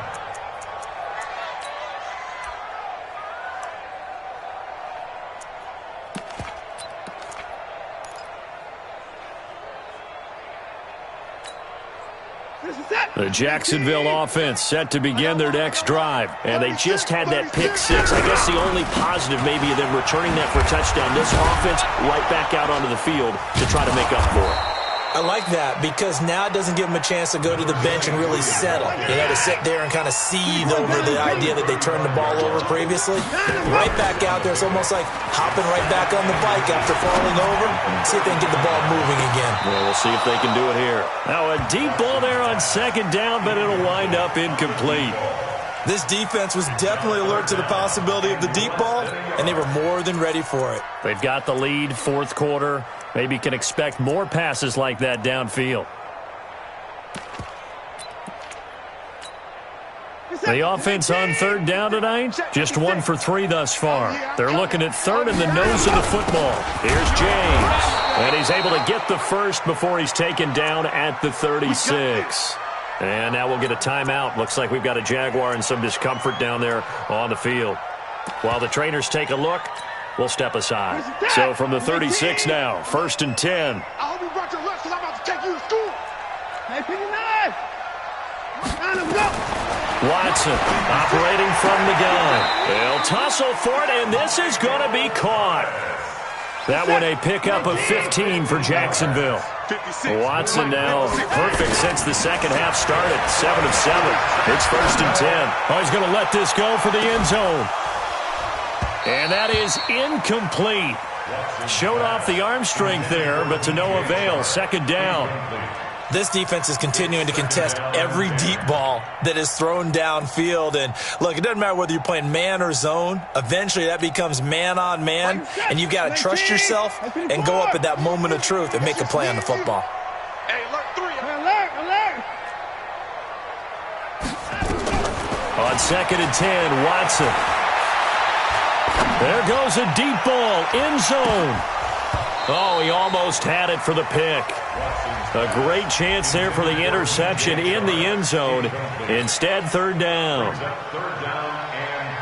C: The Jacksonville offense set to begin their next drive. And they just had that pick six. I guess the only positive maybe of them returning that for a touchdown. This offense right back out onto the field to try to make up for it.
E: I like that because now it doesn't give them a chance to go to the bench and really settle. You know, to sit there and kind of seethe over the idea that they turned the ball over previously. Right back out there, it's almost like hopping right back on the bike after falling over. See if they can get the ball moving again.
C: Well, we'll see if they can do it here. Now a deep ball there on 2nd down, but it'll wind up incomplete.
E: This defense was definitely alert to the possibility of the deep ball, and they were more than ready for it.
C: They've got the lead, fourth quarter. Maybe can expect more passes like that downfield. The offense on 3rd down tonight, just 1 for 3 thus far. They're looking at 3rd and the nose of the football. Here's James. And he's able to get the first before he's taken down at the 36. And now we'll get a timeout. Looks like we've got a Jaguar and some discomfort down there on the field. While the trainers take a look, we'll step aside. So from the 36 now, 1st and 10.
D: I hope you brought your lunch because I'm about to take you to school. Hey, pick your knife.
C: Watson operating from the gun. They'll tussle for it, and this is going to be caught. That one a pickup of 15 for Jacksonville. Watson now perfect since the second half started. 7 of 7. It's 1st and 10. Oh, he's going to let this go for the end zone. And that is incomplete. Showed off the arm strength there, but to no avail. 2nd down.
E: This defense is continuing to contest every deep ball that is thrown downfield. And, look, it doesn't matter whether you're playing man or zone. Eventually, that becomes man-on-man, and you've got to trust yourself and go up at that moment of truth and make a play on the football.
D: Hey, alert 3. Alert, alert.
C: On 2nd and 10, Watson. There goes a deep ball, end zone. Oh, he almost had it for the pick. A great chance there for the interception in the end zone. Instead, 3rd down.
F: 3rd down and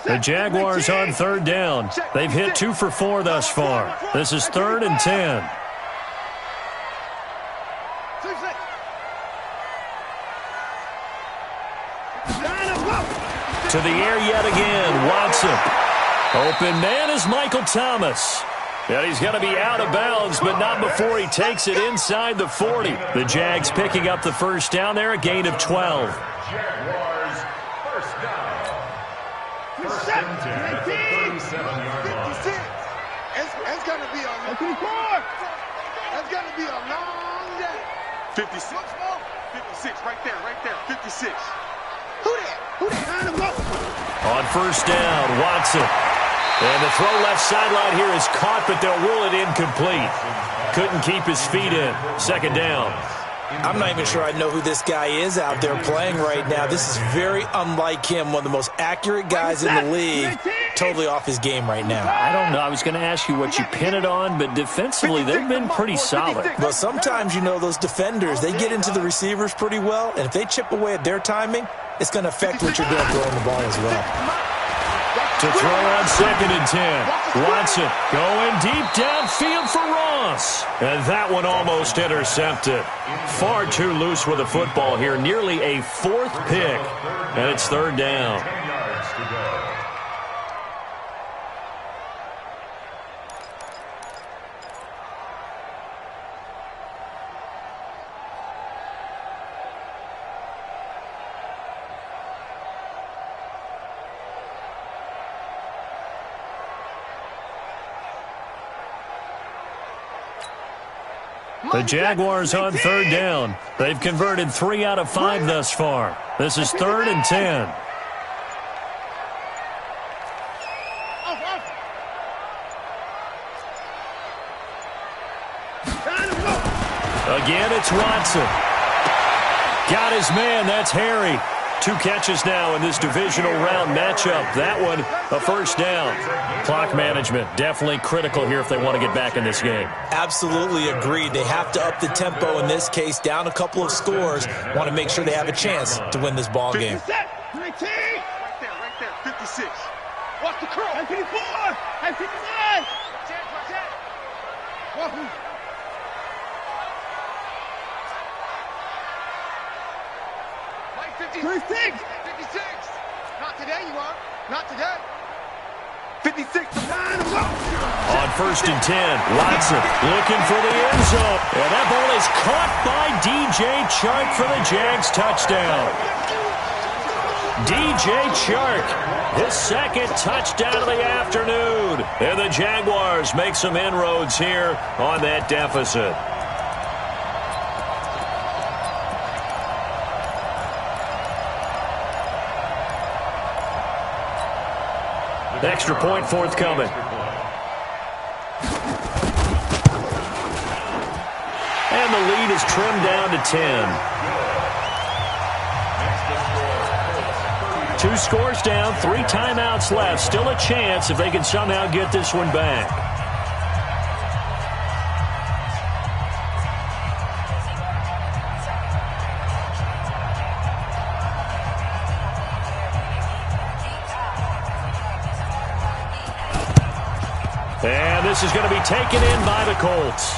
D: 10.
C: The Jaguars on 3rd down. They've hit 2 for 4 thus far. This is 3rd and 10. To the air yet again, Watson. Open man is Michael Thomas. And he's going to be out of bounds, but not before he takes it inside the 40. The Jags picking up the first down there, a gain of 12.
F: Jaguars, 1st down. 1st and 10 at the 37-yard line.
D: 56. It's going to be a long day. It's going to be a long day. 56. 56, right there, 56. Who that?
C: On 1st down, Watson. And the throw left sideline here is caught, but they'll rule it incomplete. Couldn't keep his feet in. 2nd down.
E: I'm not even sure I know who this guy is out there playing right now. This is very unlike him, one of the most accurate guys in the league. Totally off his game right now.
C: I don't know. I was going to ask you what you pin it on, but defensively, they've been pretty solid.
E: Well, sometimes, you know, those defenders, they get into the receivers pretty well, and if they chip away at their timing, it's going to affect what you're doing throwing the ball as well.
C: To throw on 2nd and 10. Watson going deep downfield for Ross. And that one almost intercepted. Far too loose with the football here. Nearly a 4th pick. And it's 3rd down.
F: 10 yards to go.
C: The Jaguars on 3rd down. They've converted 3 out of 5 thus far. This is 3rd and 10. Again, it's Watson. Got his man. That's Harry. 2 catches now in this divisional round matchup. That one, a 1st down. Clock management, definitely critical here if they want to get back in this game.
E: Absolutely agreed. They have to up the tempo in this case, down a couple of scores. Want to make sure they have a chance to win this ball game.
D: Right there, 56. Watch the curl. 54. 59. Wahoo. 56. Not today, you are. Not today. 56.
C: On 1st and 10, Watson looking for the end zone. And that ball is caught by DJ Chark for the Jags touchdown. DJ Chark, his 2nd touchdown of the afternoon. And the Jaguars make some inroads here on that deficit. Extra point forthcoming. And the lead is trimmed down to 10. 2 scores down, 3 timeouts left. Still a chance if they can somehow get this one back. And this is going to be taken in by the Colts.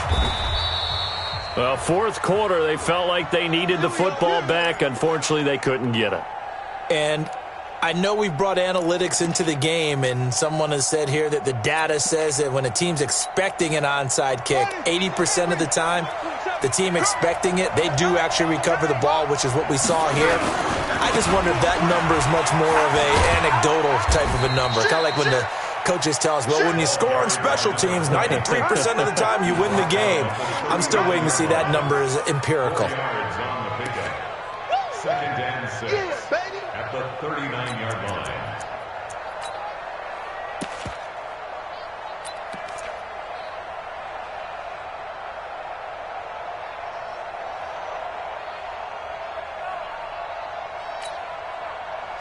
C: Well, 4th quarter, they felt like they needed the football back. Unfortunately, they couldn't get it.
E: And I know we've brought analytics into the game, and someone has said here that the data says that when a team's expecting an onside kick, 80% of the time, the team expecting it, they do actually recover the ball, which is what we saw here. I just wonder if that number is much more of a anecdotal type of a number. Kind of like when the coaches tell us, well, when you score on special teams, 93% of the time you win the game. I'm still waiting to see that number is empirical.
F: 2nd and 6 at the 39-yard line.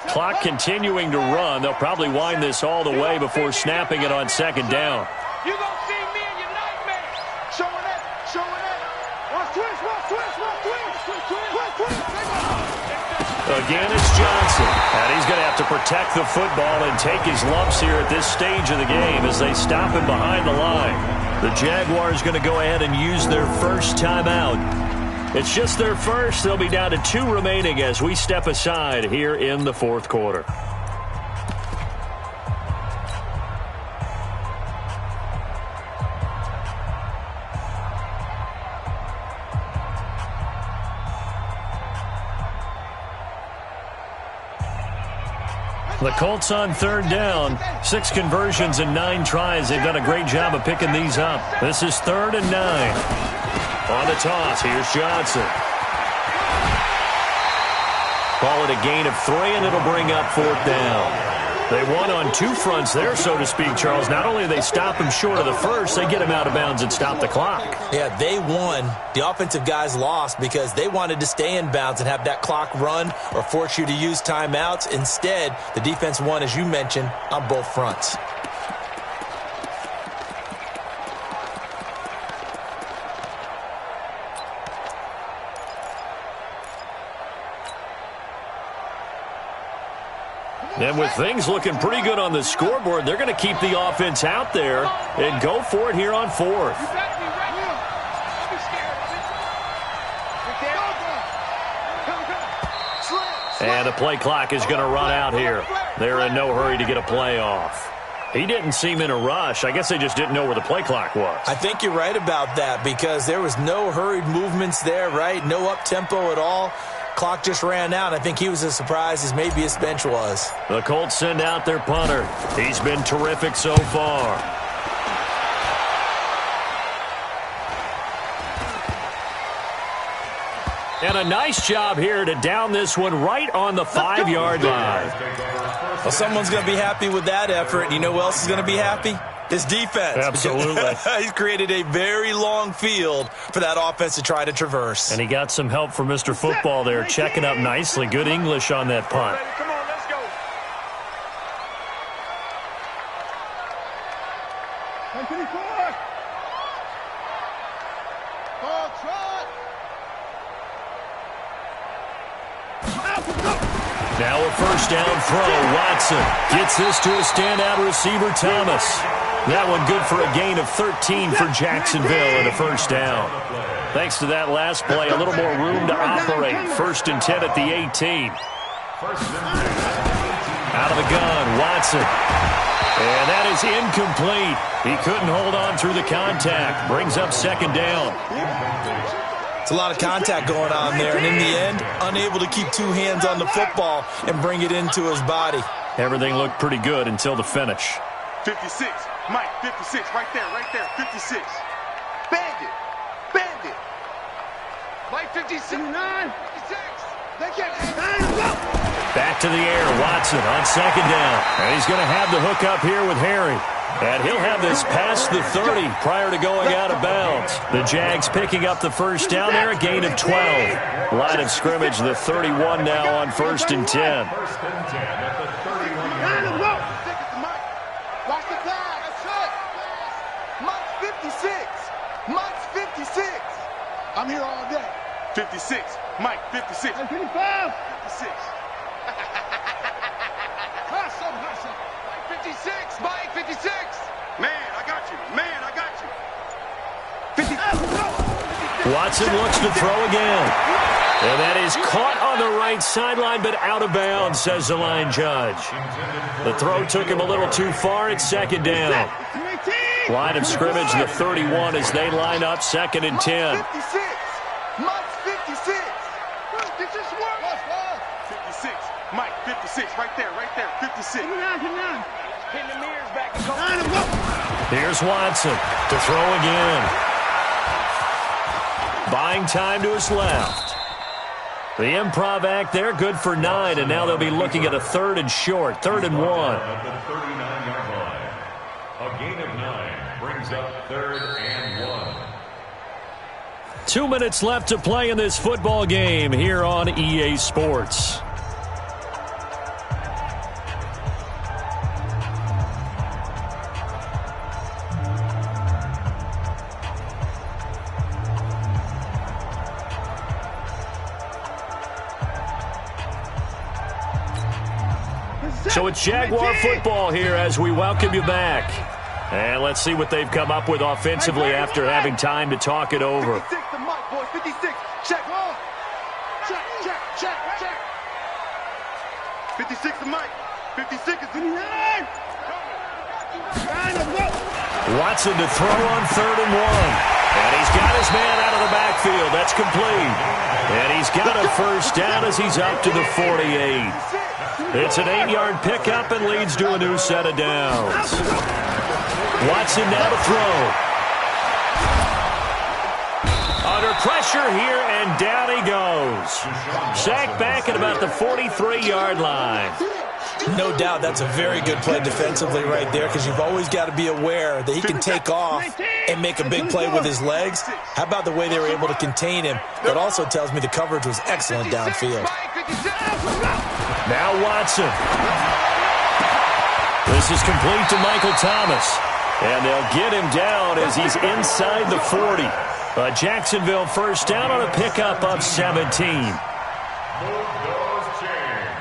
C: Clock continuing to run. They'll probably wind this all the way before snapping it on 2nd down.
D: You gonna see me in your nightmares. Showing that. Watch twist.
C: Again, it's Johnson. And he's going to have to protect the football and take his lumps here at this stage of the game as they stop him behind the line. The Jaguars going to go ahead and use their first timeout. It's just their first. They'll be down to 2 remaining as we step aside here in the 4th quarter. The Colts on 3rd down. 6 conversions and 9 tries. They've done a great job of picking these up. This is 3rd and 9. On the toss, here's Johnson. Call it a gain of 3, and it'll bring up 4th down. They won on two fronts there, so to speak, Charles. Not only do they stop him short of the first, they get him out of bounds and stop the clock.
E: Yeah, they won. The offensive guys lost because they wanted to stay in bounds and have that clock run or force you to use timeouts. Instead, the defense won, as you mentioned, on both fronts.
C: And with things looking pretty good on the scoreboard, they're going to keep the offense out there and go for it here on fourth. And the play clock is going to run out here. They're in no hurry to get a play off. He didn't seem in a rush. I guess they just didn't know where the play clock was.
E: I think you're right about that because there was no hurried movements there, right? No up-tempo at all. Clock just ran out. I think he was as surprised as maybe his bench was.
C: The Colts send out their punter. He's been terrific so far. And a nice job here to down this one right on the 5-yard line.
E: Well, someone's going to be happy with that effort. You know who else is going to be happy? His defense.
C: Absolutely.
E: He's created a very long field for that offense to try to traverse.
C: And he got some help from Mr. Football there, checking up nicely. Good English on that punt.
D: Come on, let's go.
C: Now a first down throw. Watson gets this to a standout receiver, Thomas. That one good for a gain of 13 for Jacksonville and a first down. Thanks to that last play, a little more room to operate. 1st and 10 at the 18. Out of the gun, Watson. And that is incomplete. He couldn't hold on through the contact. Brings up 2nd down.
E: It's a lot of contact going on there, and in the end, unable to keep two hands on the football and bring it into his body.
C: Everything looked pretty good until the finish.
D: 56. Mike, 56. Right there, 56. Bandit. Mike, 56. 56. They can't.
C: Back to the air, Watson on 2nd down. And he's going to have the hook up here with Harry. And he'll have this past the 30 prior to going out of bounds. The Jags picking up the first down there, a gain of 12. Line of scrimmage, the 31 now on 1st and 10.
D: Watch the flag. That's it. Mike's 56. Mike's 56. I'm here all day. 56. Mike, 56. 55. 56. Hustle. Mike, 56. Mike, 56. Man, I got you. 50.
C: Watson looks to throw again. And that is caught on the right sideline, but out of bounds, says the line judge. The throw took him a little too far. It's 2nd down. Line of scrimmage, the 31 as they line up, 2nd and 10.
D: 56. Mike's 56. 56. Mike, 56. Right there. 56. Pin the mirrors back and go.
C: Here's Watson to throw again. Buying time to his left. The improv act there, good for 9, and now they'll be looking at a 3rd and short, 3rd and 1.
F: At the 39-yard line. A gain of 9 brings up 3rd and 1.
C: 2 minutes left to play in this football game here on EA Sports. So it's Jaguar football here as we welcome you back. And let's see what they've come up with offensively after having time to talk it over.
D: 56 to Mike, boys. 56. Check. 56 to Mike. 56 is in the line.
C: Watson to throw on 3rd and 1. And he's got his man out of the backfield. That's complete. And he's got a first down as he's up to the 48. It's an 8-yard pickup and leads to a new set of downs. Watson now to throw. Under pressure here, and down he goes. Sacked back at about the 43-yard line.
E: No doubt that's a very good play defensively right there, because you've always got to be aware that he can take off and make a big play with his legs. How about the way they were able to contain him? That also tells me the coverage was excellent downfield.
C: Now Watson. This is complete to Michael Thomas. And they'll get him down as he's inside the 40. A Jacksonville first down on a pickup of 17.
F: Move those chains.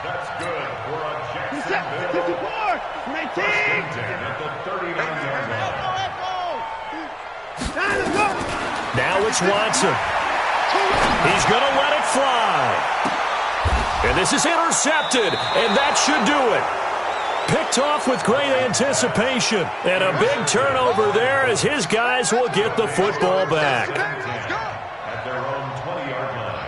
F: That's good for a Jacksonville. First and 10 at the 39-yard line.
C: Now it's Watson. He's going to let it fly. And this is intercepted, and that should do it. Picked off with great anticipation. And a big turnover there as his guys will get the football back.
F: At their own 20-yard line.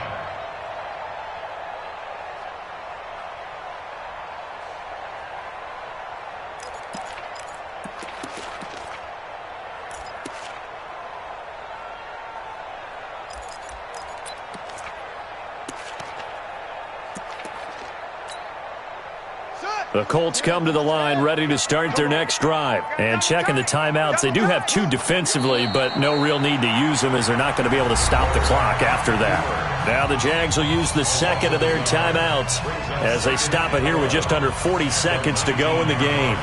C: The Colts come to the line ready to start their next drive. And checking the timeouts, they do have 2 defensively, but no real need to use them as they're not going to be able to stop the clock after that. Now the Jags will use the second of their timeouts as they stop it here with just under 40 seconds to go in the game.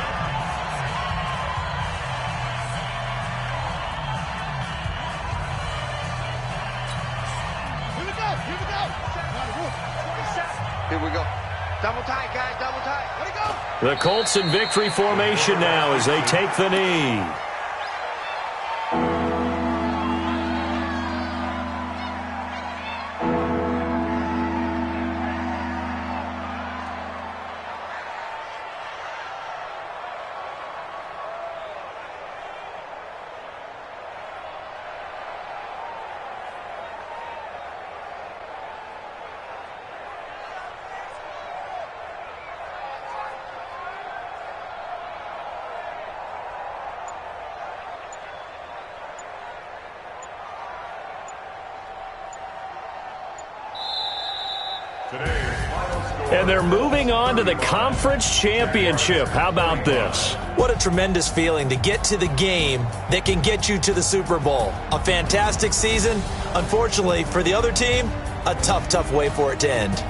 D: Here we go. Double tight, guys, double tight. Let it go.
C: The Colts in victory formation now as they take the knee. And they're moving on to the conference championship. How about this?
E: What a tremendous feeling to get to the game that can get you to the Super Bowl. A fantastic season. Unfortunately, for the other team, a tough, tough way for it to end.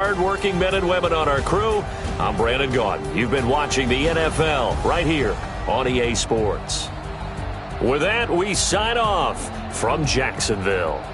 C: Hard-working men and women on our crew. I'm Brandon Gaudin. You've been watching the NFL right here on EA Sports. With that, we sign off from Jacksonville.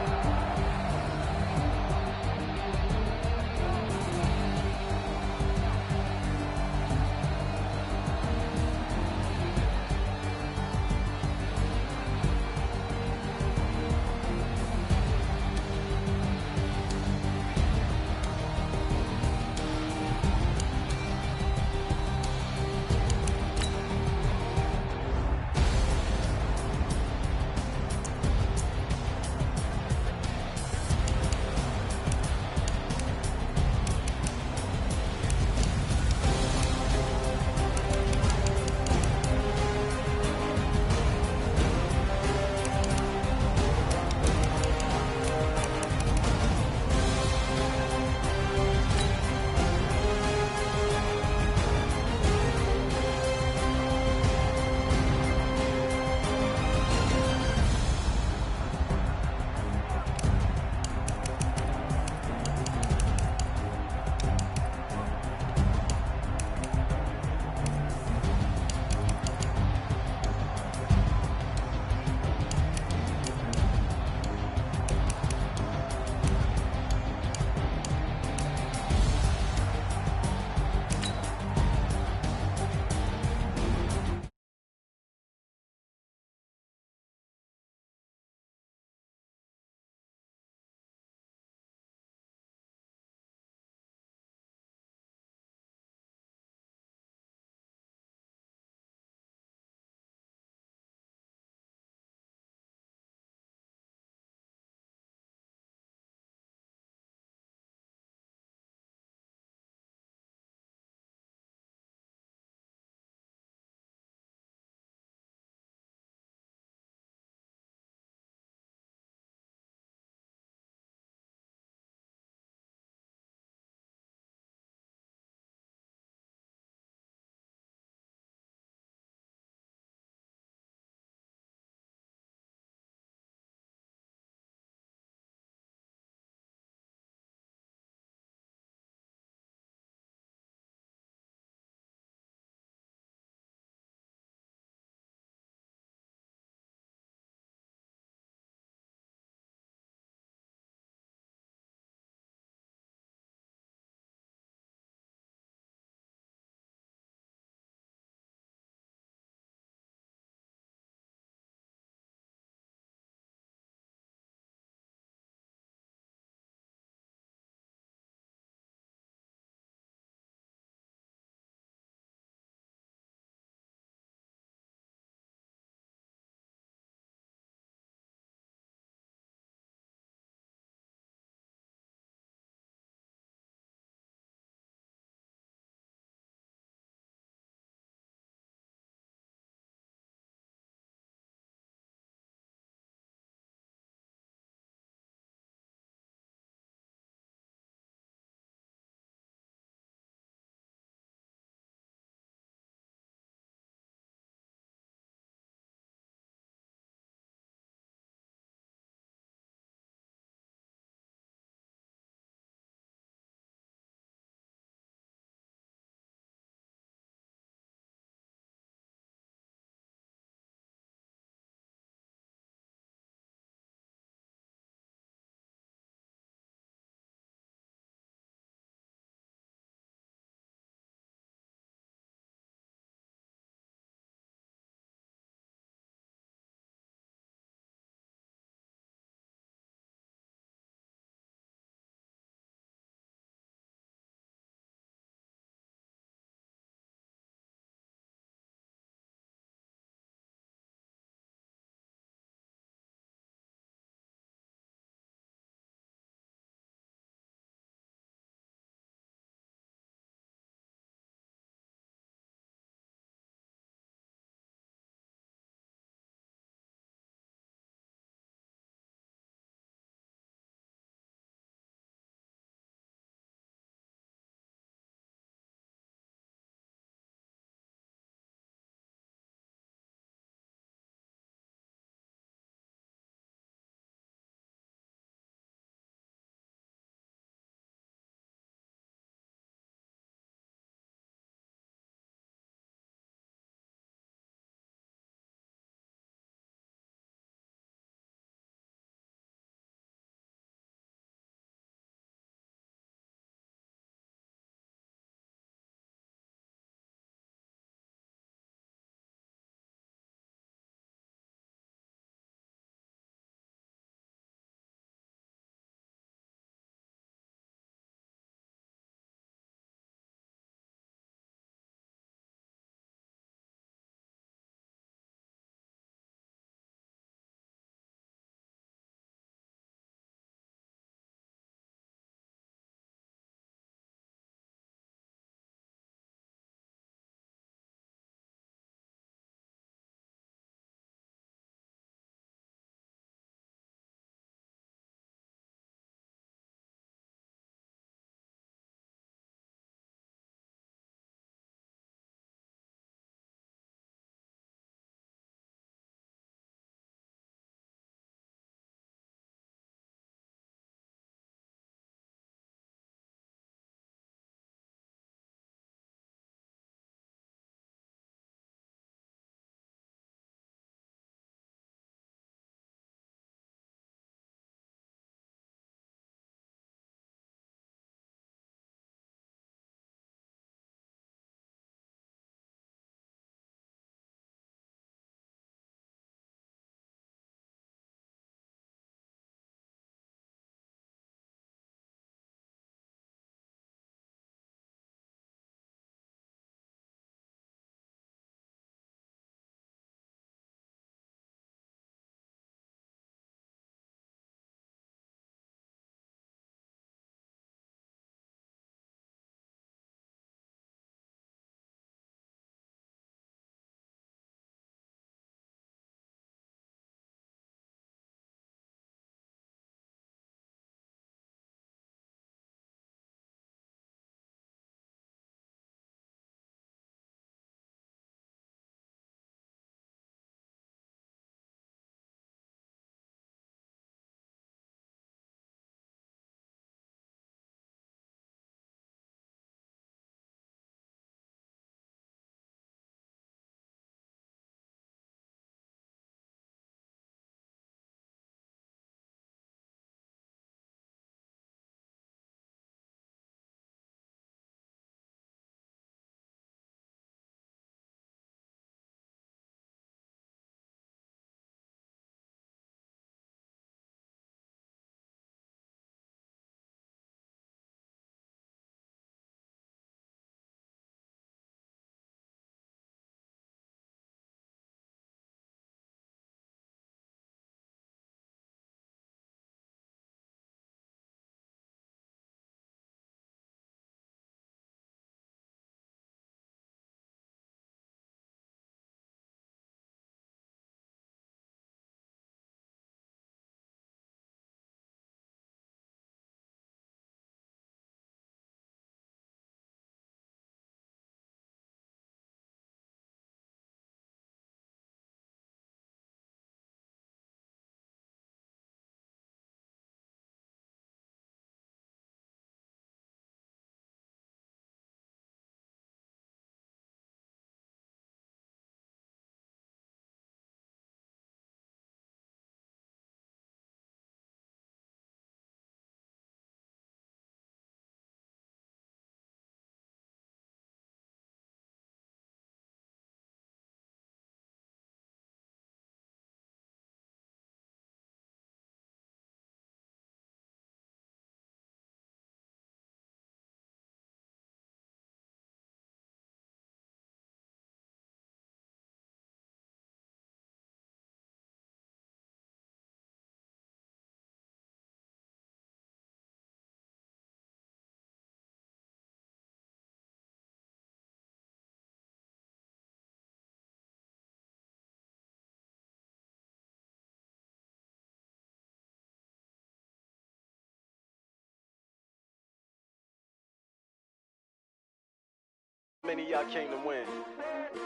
G: Many of y'all came to win.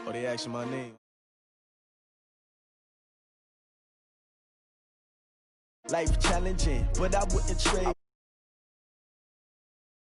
H: Oh, they asking my name. Life challenging, but I wouldn't trade.